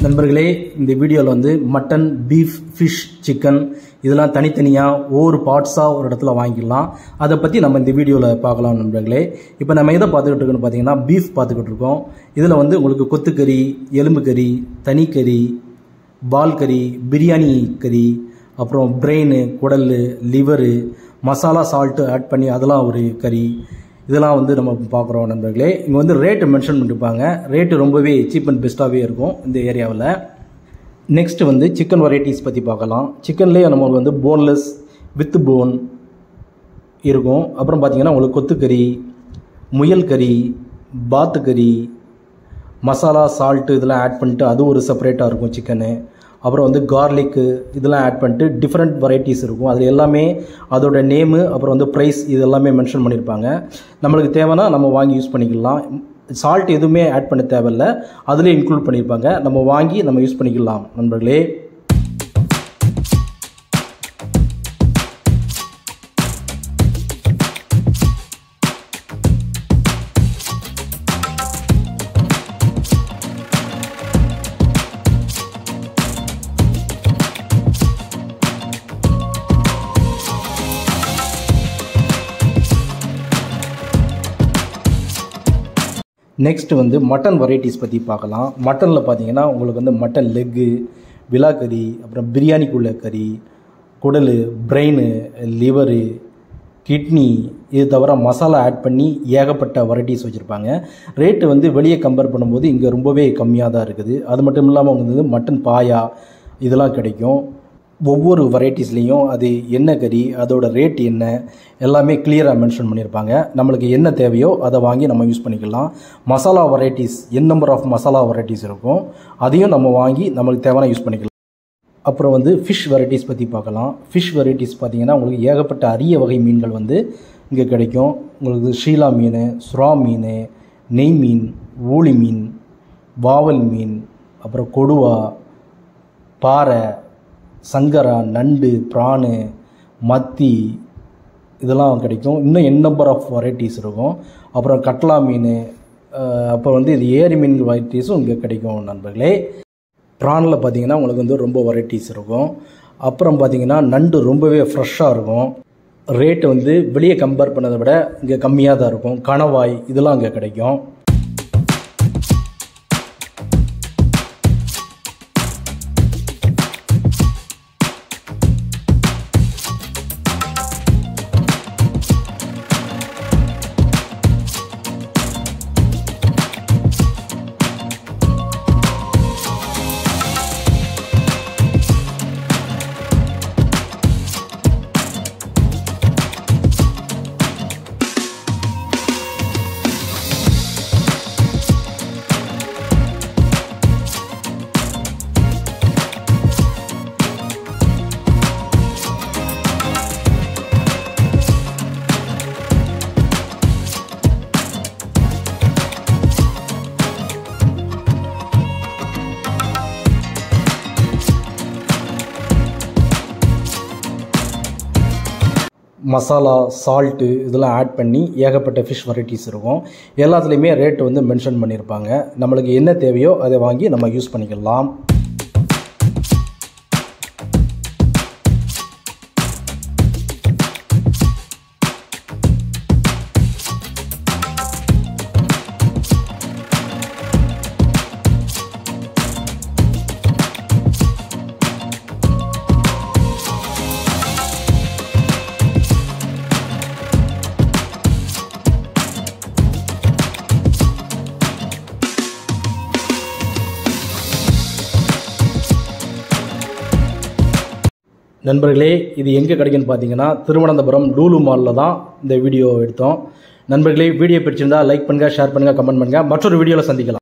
நண்பர்களே, இந்த வீடியோவில் வந்து மட்டன், பீஃப், ஃபிஷ், சிக்கன் இதெல்லாம் தனித்தனியாக ஒவ்வொரு பார்ட்ஸாக ஒரு இடத்துல வாங்கிக்கலாம். அதை பற்றி நம்ம இந்த வீடியோவில் பார்க்கலாம் நண்பர்களே. இப்போ நம்ம எதை பார்த்துக்கிட்டு இருக்கோன்னு பார்த்தீங்கன்னா பீஃப் பார்த்துக்கிட்டு இருக்கோம். இதில் வந்து உங்களுக்கு கொத்துக்கறி, எலும்பு கறி, தனிக்கறி, பால் கறி, பிரியாணி கறி, அப்புறம் பிரெயின், குடல், லிவரு, மசாலா சால்ட்டு ஆட் பண்ணி அதெல்லாம் ஒரு கறி, இதெல்லாம் வந்து நம்ம பார்க்குறோம் நண்பர்களே. இங்கே வந்து ரேட்டு மென்ஷன் பண்ணிருப்பாங்க. ரேட்டு ரொம்பவே சீப் அண்ட் பெஸ்ட்டாகவே இருக்கும் இந்த ஏரியாவில். நெக்ஸ்ட் வந்து சிக்கன் வெரைட்டிஸ் பற்றி பார்க்கலாம். சிக்கன்லேயே நம்மளுக்கு வந்து போன்லெஸ், வித் போன் இருக்கும். அப்புறம் பார்த்திங்கன்னா உங்களுக்கு கொத்துக்கறி, முயல் கறி, பாத்து கறி, மசாலா சால்ட்டு இதெல்லாம் ஆட் பண்ணிட்டு அது ஒரு செப்பரேட்டாக இருக்கும் சிக்கனு. அப்புறம் வந்து கார்லிக்கு இதெல்லாம் ஆட் பண்ணிட்டு டிஃப்ரெண்ட் வெரைட்டிஸ் இருக்கும். அதில் எல்லாமே அதோட நேமு, அப்புறம் வந்து ப்ரைஸ் இது எல்லாமே மென்ஷன் பண்ணியிருப்பாங்க. நம்மளுக்கு தேவைன்னா நம்ம வாங்கி யூஸ் பண்ணிக்கலாம். சால்ட் எதுவுமே ஆட் பண்ண தேவையில்லை, அதிலே இன்க்ளூட் பண்ணியிருப்பாங்க. நம்ம வாங்கி நம்ம யூஸ் பண்ணிக்கலாம் நண்பர்களே. நெக்ஸ்ட் வந்து மட்டன் வெரைட்டிஸ் பற்றி பார்க்கலாம். மட்டனில் பார்த்தீங்கன்னா உங்களுக்கு வந்து மட்டன் லெக்கு, விலாக்கறி, அப்புறம் பிரியாணிக்குள்ள கறி, குடல், பிரெயின், லிவரு, கிட்னி, இது தவிர மசாலா ஆட் பண்ணி ஏகப்பட்ட வெரைட்டிஸ் வச்சுருப்பாங்க. ரேட்டு வந்து வெளியே கம்பேர் பண்ணும்போது இங்கே ரொம்பவே கம்மியாக தான் இருக்குது. அது மட்டும் இல்லாமல் வந்து மட்டன் பாயா இதெல்லாம் கிடைக்கும். ஒவ்வொரு வெரைட்டிஸ்லேயும் அது என்ன கறி, அதோட ரேட் என்ன எல்லாமே கிளியராக மென்ஷன் பண்ணியிருப்பாங்க. நம்மளுக்கு என்ன தேவையோ அதை வாங்கி நம்ம யூஸ் பண்ணிக்கலாம். Masala varieties number of masala varieties இருக்கும், அதையும் நம்ம வாங்கி நம்மளுக்கு தேவையான யூஸ் பண்ணிக்கலாம். அப்புறம் வந்து ஃபிஷ் வெரைட்டிஸ் பற்றி பார்க்கலாம். ஃபிஷ் வெரைட்டிஸ் பார்த்திங்கன்னா உங்களுக்கு ஏகப்பட்ட அரிய வகை மீன்கள் வந்து இங்கே கிடைக்கும். உங்களுக்கு ஷீலா மீன், சுறா மீன், நெய் மீன், ஊளி மீன், வாவல் மீன், அப்புறம் கொடுவா, பாறை, சங்கரா, நண்டு, பிரானு, மத்தி இதெல்லாம் கிடைக்கும். இன்னும் நம்பர் ஆஃப் வெரைட்டிஸ் இருக்கும். அப்புறம் கட்லா மீன், அப்புறம் வந்து இது ஏரி மீன் வெரைட்டிஸும் இங்கே கிடைக்கும் நண்பர்களே. ப்ரானில் பார்த்திங்கன்னா உங்களுக்கு வந்து ரொம்ப வெரைட்டிஸ் இருக்கும். அப்புறம் பார்த்திங்கன்னா நண்டு ரொம்பவே ஃப்ரெஷ்ஷாக இருக்கும். ரேட்டு வந்து வெளியே கம்பேர் பண்ணதை விட இங்கே கம்மியாக தான் இருக்கும். கணவாய் இதெல்லாம் இங்கே கிடைக்கும். மசாலா, சால்ட்டு இதெல்லாம் ஆட் பண்ணி ஏகப்பட்ட ஃபிஷ் வெரைட்டிஸ் இருக்கும். எல்லாத்துலேயுமே ரேட்டு வந்து மென்ஷன் பண்ணியிருப்பாங்க. நம்மளுக்கு என்ன தேவையோ அதை வாங்கி நம்ம யூஸ் பண்ணிக்கலாம். நண்பர்களே, இது எங்கே கிடைக்குன்னு பார்த்தீங்கன்னா திருவனந்தபுரம் லூலு மாலில் தான் இந்த வீடியோ எடுத்தோம். நண்பர்களே, வீடியோ பிடிச்சிருந்தா லைக் பண்ணுங்கள், ஷேர் பண்ணுங்கள், கமெண்ட் பண்ணுங்கள். மற்றொரு வீடியோவில் சந்திக்கலாம்.